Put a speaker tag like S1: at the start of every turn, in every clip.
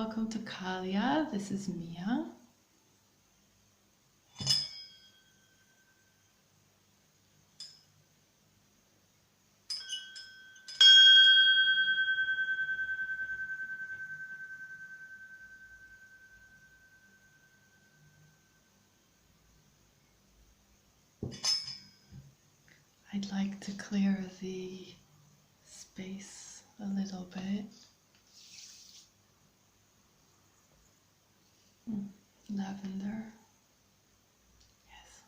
S1: welcome to Kahliya. This is Mia. I'd like to clear the space a little bit. Lavender. Yes.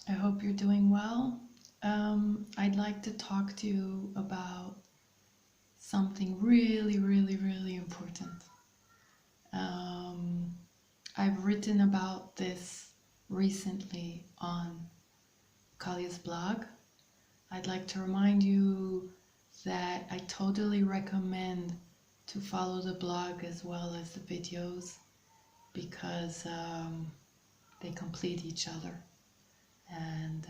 S1: I hope you're doing well. I'd like to talk to you about something really important. I've written about this recently on Kahliya's blog. I'd like to remind you that I totally recommend to follow the blog as well as the videos because they complete each other. And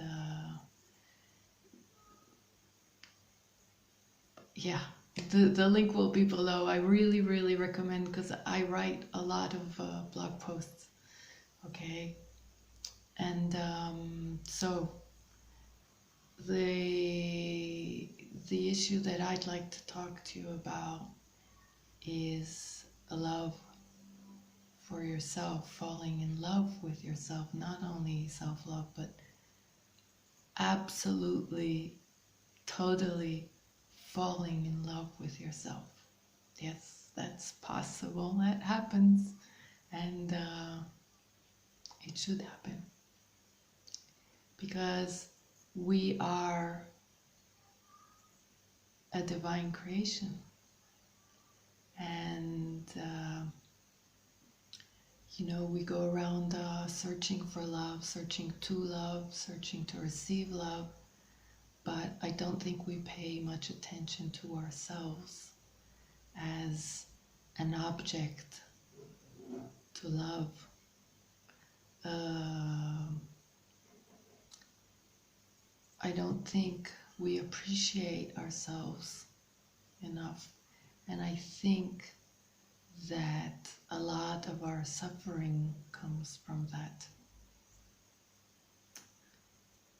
S1: yeah, the link will be below. I really recommend because I write a lot of blog posts. Okay, and so the issue that I'd like to talk to you about is a love for yourself, falling in love with yourself, not only self-love, but absolutely, totally falling in love with yourself. Yes, that's possible. That happens, and it should happen because we are a divine creation, and we go around searching for love, searching to receive love, but I don't think we pay much attention to ourselves as an object to love. I don't think we appreciate ourselves enough, and I think that a lot of our suffering comes from that.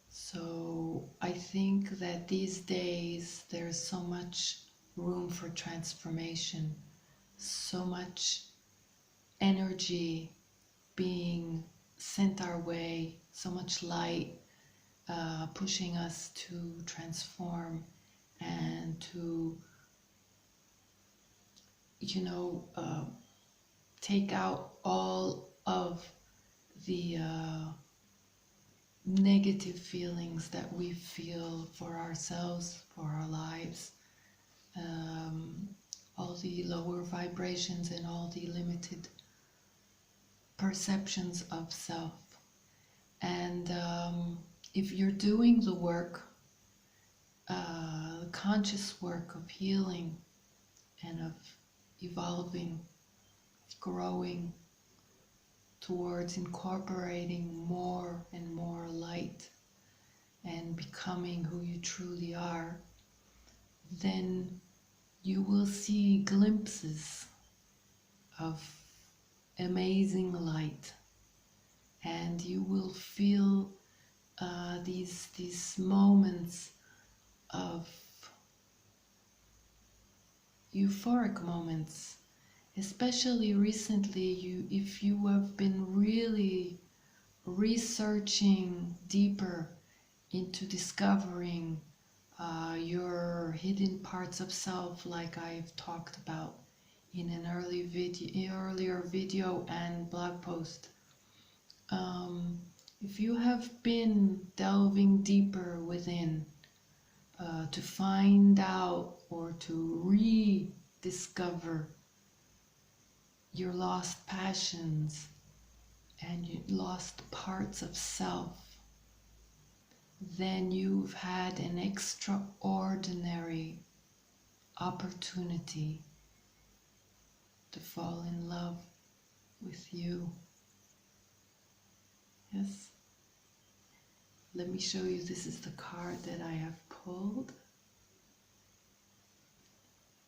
S1: So I think that these days there's so much room for transformation, so much energy being sent our way, so much light pushing us to transform and to take out all of the negative feelings that we feel for ourselves, for our lives, all the lower vibrations and all the limited perceptions of self. And if you're doing the work, the conscious work of healing and of evolving, growing towards incorporating more and more light and becoming who you truly are, then you will see glimpses of amazing light, and you will feel these moments of euphoric moments. Especially recently, if you have been really researching deeper into discovering your hidden parts of self, like I've talked about in an earlier video and blog post. If you have been delving deeper within to find out or to rediscover your lost passions and your lost parts of self, then you've had an extraordinary opportunity to fall in love with you. Yes. let me show you. This is the card that I have pulled.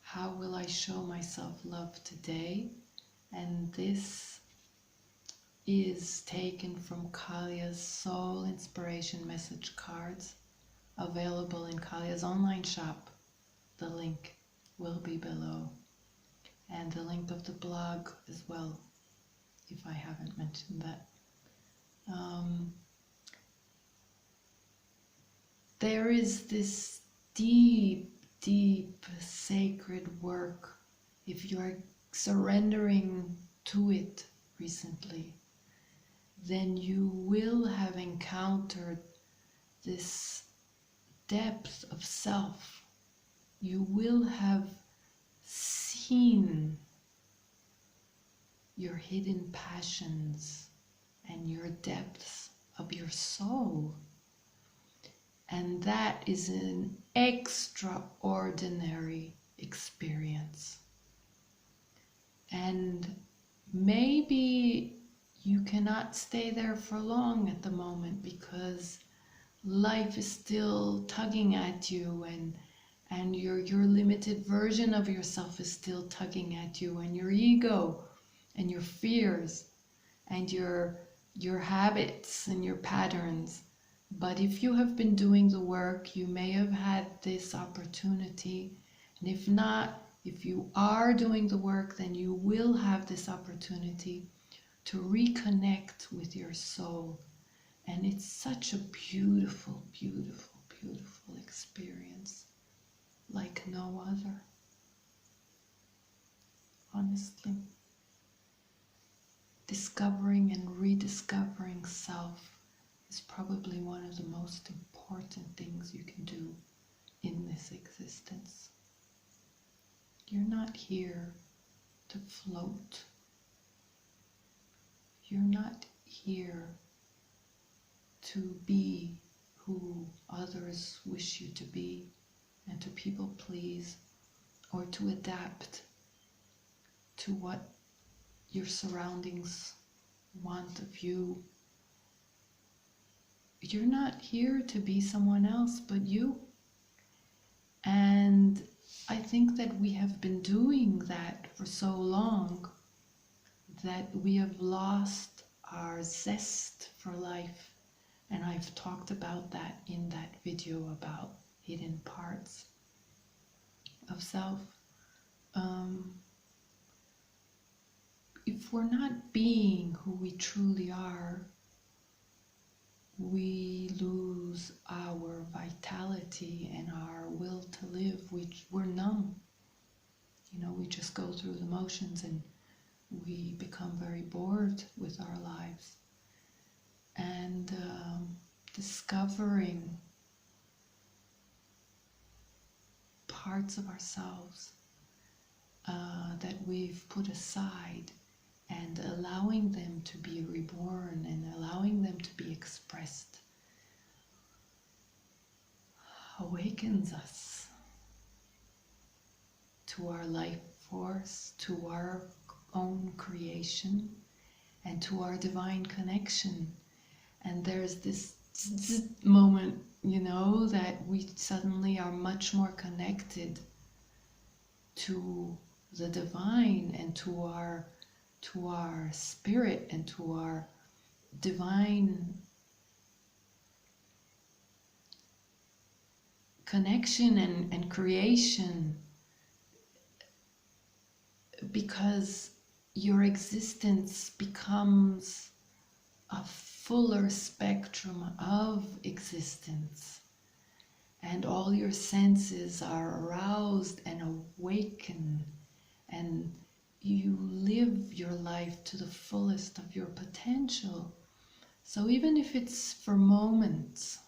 S1: How will I show myself love today? And this is taken from Kahliya's Soul Inspiration Message Cards, available in Kahliya's online shop. The link will be below, and the link of the blog as well, if I haven't mentioned that. There is this deep, deep sacred work. If you are surrendering to it recently, then you will have encountered this depth of self. You will have seen your hidden passions and your depths of your soul. And that is an extraordinary experience. And maybe you cannot stay there for long at the moment, because life is still tugging at you, and your limited version of yourself is still tugging at you, and your ego and your fears and your habits and your patterns. But if you have been doing the work, you may have had this opportunity. And if not, if you are doing the work, then you will have this opportunity to reconnect with your soul. And it's such a beautiful, beautiful, beautiful experience, like no other. Honestly. Discovering and rediscovering self is probably one of the most important things you can do in this existence. You're not here to float. You're not here to be who others wish you to be and to people please, or to adapt to what your surroundings want of you. You're not here to be someone else but you. And I think that we have been doing that for so long that we have lost our zest for life. And I've talked about that in that video about hidden parts of self. If we're not being who we truly are, we lose our vitality and our will to live. We're numb. We just go through the motions, and we become very bored with our lives. And discovering parts of ourselves that we've put aside, and allowing them to be reborn and allowing them to be expressed, awakens us to our life force, to our own creation, and to our divine connection. And there's this moment, that we suddenly are much more connected to the divine and to our spirit and to our divine connection and creation, because your existence becomes a fuller spectrum of existence, and all your senses are aroused and awakened, and you live your life to the fullest of your potential. So even if it's for moments,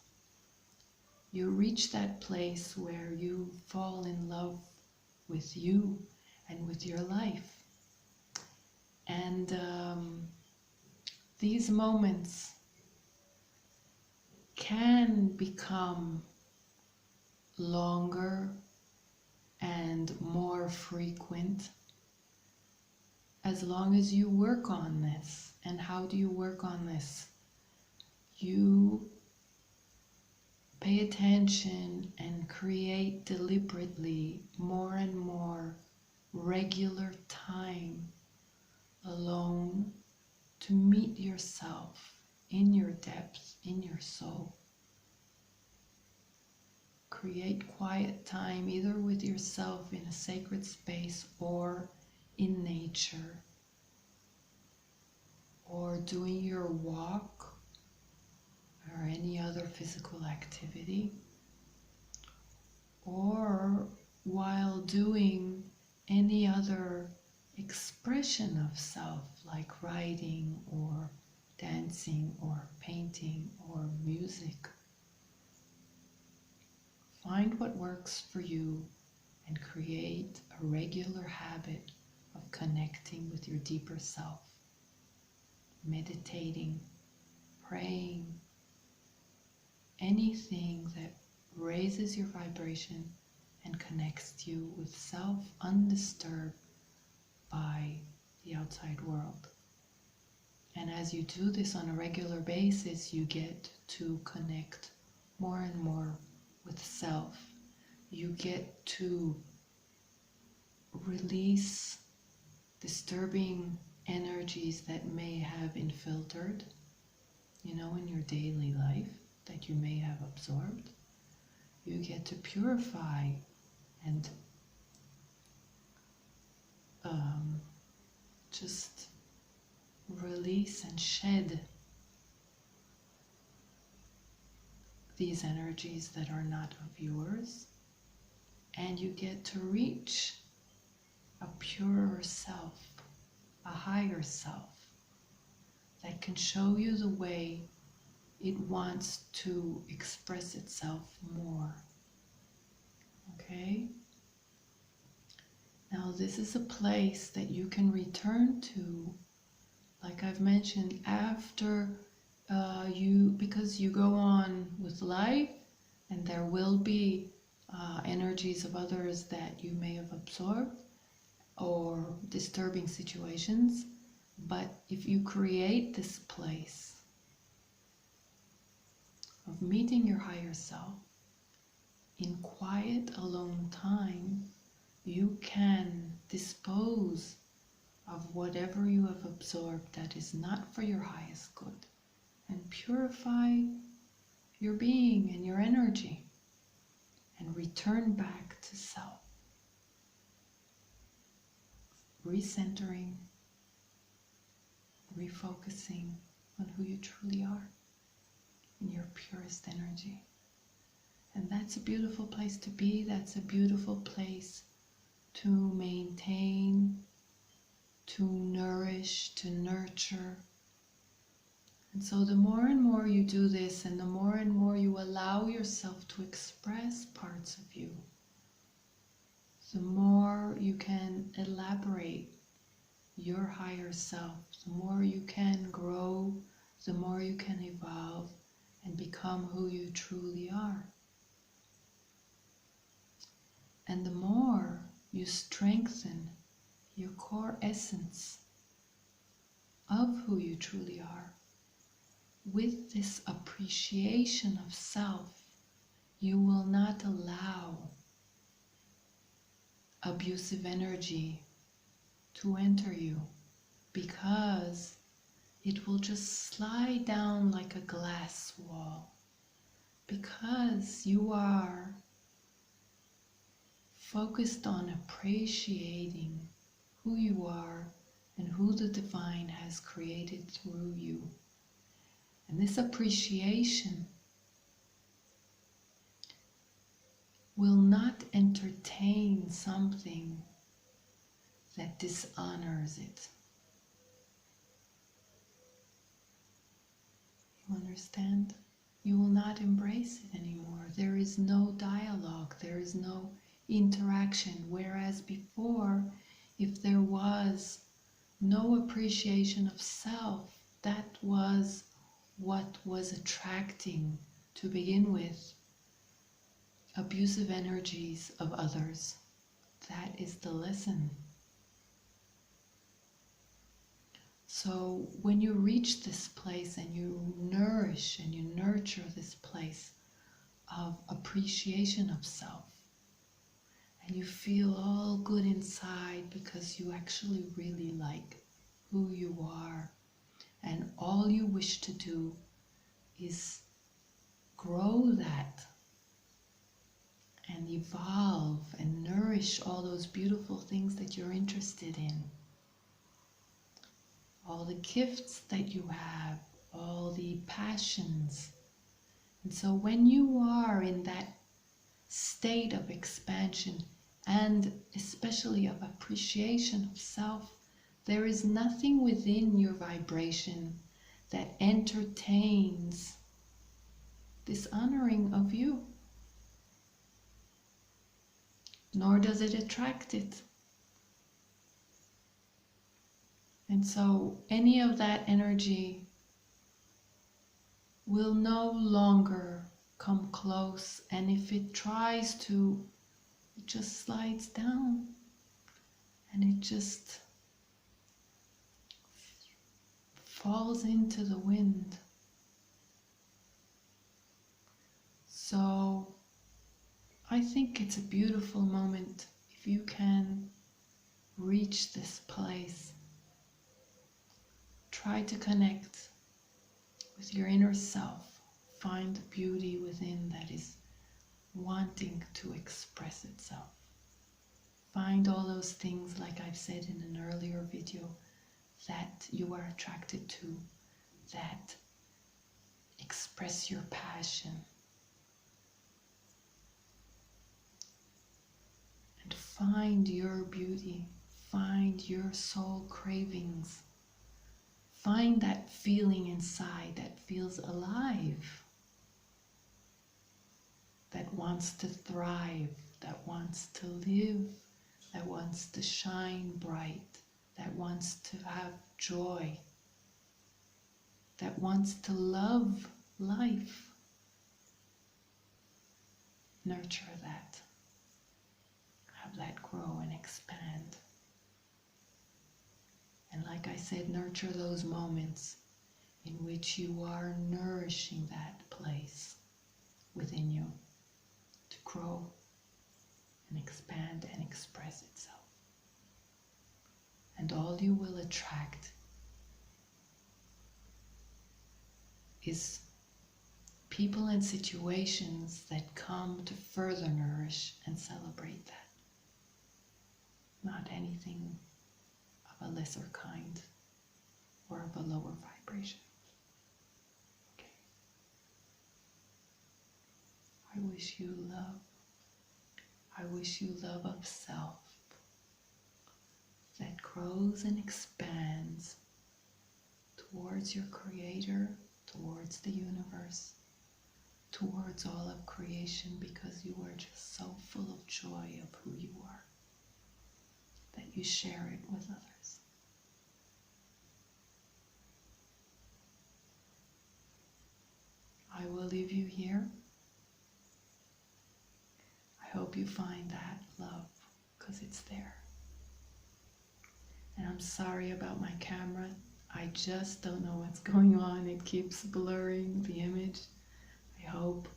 S1: you reach that place where you fall in love with you and with your life. And these moments can become longer and more frequent as long as you work on this. And how do you work on this? You pay attention and create deliberately more and more regular time alone to meet yourself in your depth, in your soul. Create quiet time either with yourself in a sacred space or in nature, or doing your walk or any other physical activity, or while doing any other expression of self, like writing or dancing or painting or music. Find what works for you and create a regular habit of connecting with your deeper self, meditating, praying, anything that raises your vibration and connects you with self undisturbed by the outside world. And as you do this on a regular basis, you get to connect more and more with self. You get to release disturbing energies that may have been filtered, in your daily life, that you may have absorbed. You get to purify and just release and shed these energies that are not of yours, and you get to reach a purer self, a higher self that can show you the way it wants to express itself more. Okay? Now this is a place that you can return to, like I've mentioned, after because you go on with life, and there will be energies of others that you may have absorbed or disturbing situations. But if you create this place of meeting your higher self in quiet, alone time, you can dispose of whatever you have absorbed that is not for your highest good, and purify your being and your energy, and return back to self, recentering, refocusing on who you truly are in your purest energy. And that's a beautiful place to be. That's a beautiful place to maintain, to nourish, to nurture. And so the more and more you do this, and the more and more you allow yourself to express parts of you, the more you can elaborate your higher self, the more you can grow, the more you can evolve and become who you truly are. And the more you strengthen your core essence of who you truly are, with this appreciation of self, you will not allow abusive energy to enter you, because it will just slide down like a glass wall, because you are focused on appreciating who you are and who the divine has created through you. And this appreciation will not entertain something that dishonors it. You understand? You will not embrace it anymore. There is no dialogue, there is no interaction. Whereas before, if there was no appreciation of self, that was what was attracting, to begin with, abusive energies of others. That is the lesson. So when you reach this place and you nourish and you nurture this place of appreciation of self. And you feel all good inside because you actually really like who you are. And all you wish to do is grow that and evolve and nourish all those beautiful things that you're interested in. All the gifts that you have, all the passions. And so when you are in that state of expansion and especially of appreciation of self, there is nothing within your vibration that entertains this honoring of you, nor does it attract it. And so any of that energy will no longer come close, and if it tries to, it just slides down and it just falls into the wind. So I think it's a beautiful moment if you can reach this place. Try to connect with your inner self. Find the beauty within that is wanting to express itself. Find all those things, like I've said in an earlier video, that you are attracted to, that express your passion. And find your beauty, find your soul cravings. Find that feeling inside that feels alive, that wants to thrive, that wants to live, that wants to shine bright, that wants to have joy, that wants to love life. Nurture that. Have that grow and expand. And like I said, nurture those moments in which you are nourishing that place within you to grow and expand and express itself. And all you will attract is people and situations that come to further nourish and celebrate that. Not anything of a lesser kind or of a lower vibration. Okay. I wish you love. I wish you love of self that grows and expands towards your Creator, towards the universe, towards all of creation, because you are just so full of joy of who you are, that you share it with others. I will leave you here. I hope you find that love, because it's there. And I'm sorry about my camera. I just don't know what's going on. It keeps blurring the image. I hope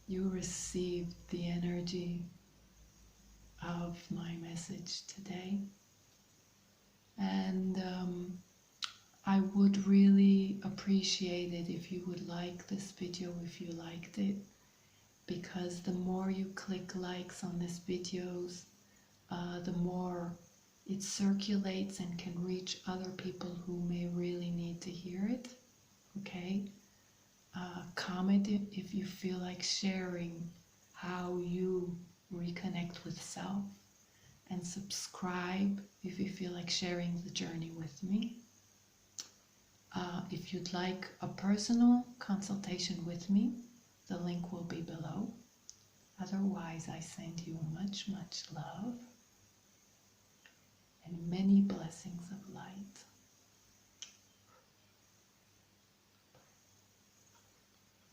S1: you received the energy of my message today. And I would really appreciate it if you would like this video, if you liked it, because the more you click likes on these videos, the more it circulates and can reach other people who may really need to hear it. Okay? Comment it if you feel like sharing how you reconnect with self, and subscribe if you feel like sharing the journey with me. If you'd like a personal consultation with me, the link will be below. Otherwise, I send you much, much love and many blessings of light.